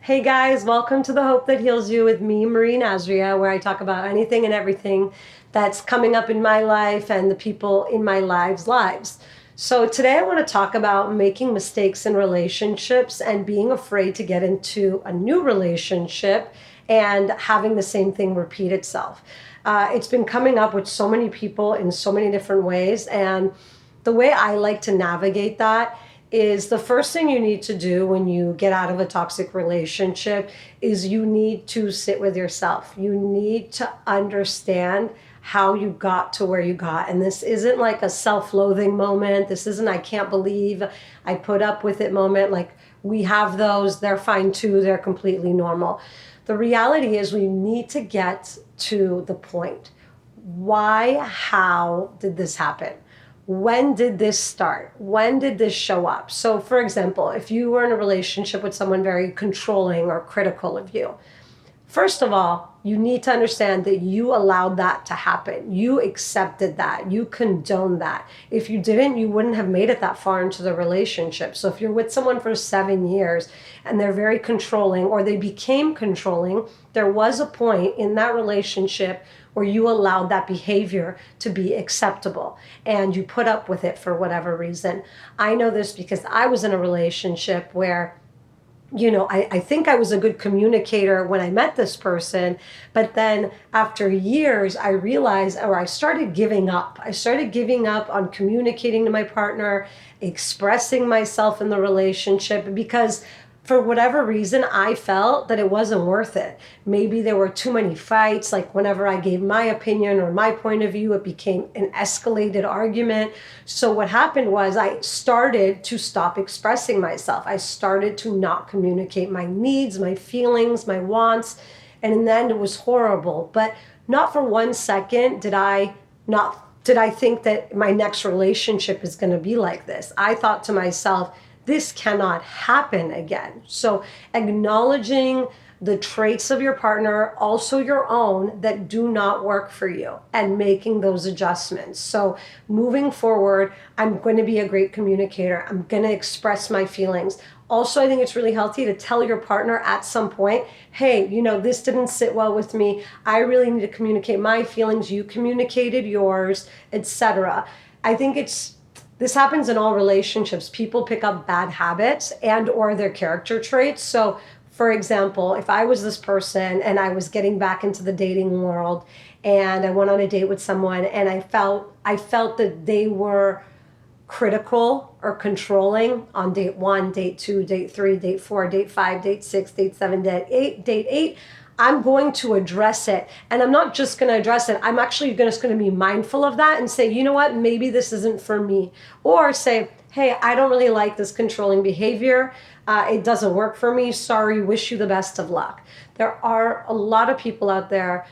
Hey guys, welcome to the Hope That Heals You with me, Marie Nazria, where I talk about anything and everything that's coming up in my life and the people in my lives. So today I want to talk about making mistakes in relationships and being afraid to get into a new relationship and having the same thing repeat itself. It's been coming up with so many people in so many different ways, and the way I like to navigate that is the first thing you need to do when you get out of a toxic relationship is you need to sit with yourself. You need to understand how you got to where you got. And this isn't like a self-loathing moment. This isn't I can't believe I put up with it moment. Like, we have those, they're fine too, they're completely normal. The reality is we need to get to the point. Why, how did this happen? When did this start? When did this show up? So, for example, if you were in a relationship with someone very controlling or critical of you, first of all, you need to understand that you allowed that to happen. You accepted that. You condoned that. If you didn't, you wouldn't have made it that far into the relationship. So if you're with someone for 7 years and they're very controlling or they became controlling, there was a point in that relationship where you allowed that behavior to be acceptable and you put up with it for whatever reason. I know this because I was in a relationship where I think I was a good communicator when I met this person, but then after years, I realized, or I started giving up. I started giving up on communicating to my partner, expressing myself in the relationship because for whatever reason, I felt that it wasn't worth it. Maybe there were too many fights. Like whenever I gave my opinion or my point of view, it became an escalated argument. So what happened was I started to stop expressing myself. I started to not communicate my needs, my feelings, my wants. And in the end, it was horrible. But not for 1 second did I think that my next relationship is going to be like this. I thought to myself, this cannot happen again. So acknowledging the traits of your partner, also your own, that do not work for you and making those adjustments. So moving forward, I'm going to be a great communicator. I'm going to express my feelings. Also, I think it's really healthy to tell your partner at some point, hey, this didn't sit well with me. I really need to communicate my feelings. You communicated yours, etc. I think this happens in all relationships. People pick up bad habits and or their character traits. So, for example, if I was this person and I was getting back into the dating world and I went on a date with someone and I felt that they were critical or controlling on date 1, date 2, date 3, date 4, date 5, date 6, date 7, date 8, I'm going to address it. And I'm not just going to address it. I'm actually just going to be mindful of that and say, you know what, maybe this isn't for me. Or say, hey, I don't really like this controlling behavior. It doesn't work for me. Sorry, wish you the best of luck. There are a lot of people out there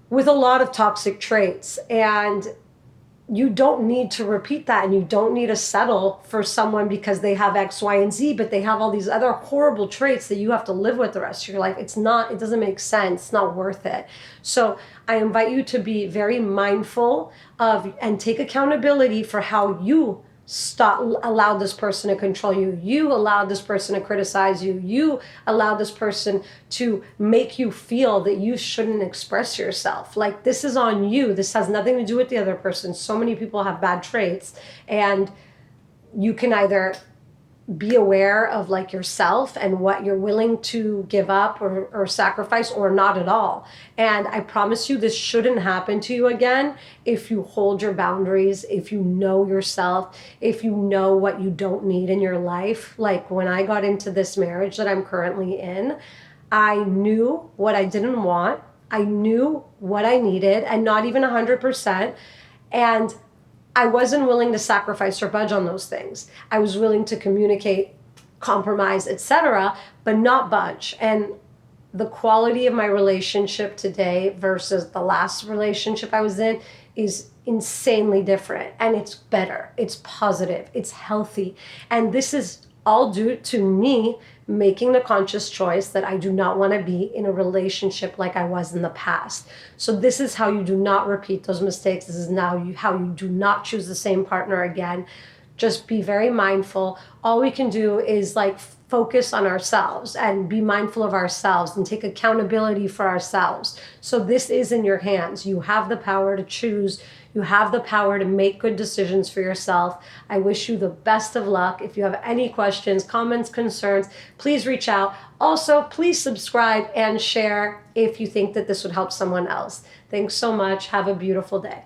with a lot of toxic traits. And you don't need to repeat that, and you don't need to settle for someone because they have X, Y, and Z, but they have all these other horrible traits that you have to live with the rest of your life. It doesn't make sense. It's not worth it. So I invite you to be very mindful of and take accountability for how you allowed this person to control you. You allowed this person to criticize you. You allowed this person to make you feel that you shouldn't express yourself. Like, this is on you. This has nothing to do with the other person. So many people have bad traits, and you can either be aware of like yourself and what you're willing to give up or sacrifice, or not at all. And I promise you, this shouldn't happen to you again if you hold your boundaries, if you know yourself, if you know what you don't need in your life. Like when I got into this marriage that I'm currently in, I knew what I didn't want. I knew what I needed, and not even 100%. And I wasn't willing to sacrifice or budge on those things. I was willing to communicate, compromise, etc., but not budge. And the quality of my relationship today versus the last relationship I was in is insanely different. And it's better. It's positive. It's healthy. And this is all due to me making the conscious choice that I do not want to be in a relationship like I was in the past. So this is how you do not repeat those mistakes. This is how you do not choose the same partner again. Just be very mindful. All we can do is like focus on ourselves and be mindful of ourselves and take accountability for ourselves. So this is in your hands. You have the power to choose. You have the power to make good decisions for yourself. I wish you the best of luck. If you have any questions, comments, concerns, please reach out. Also, please subscribe and share if you think that this would help someone else. Thanks so much. Have a beautiful day.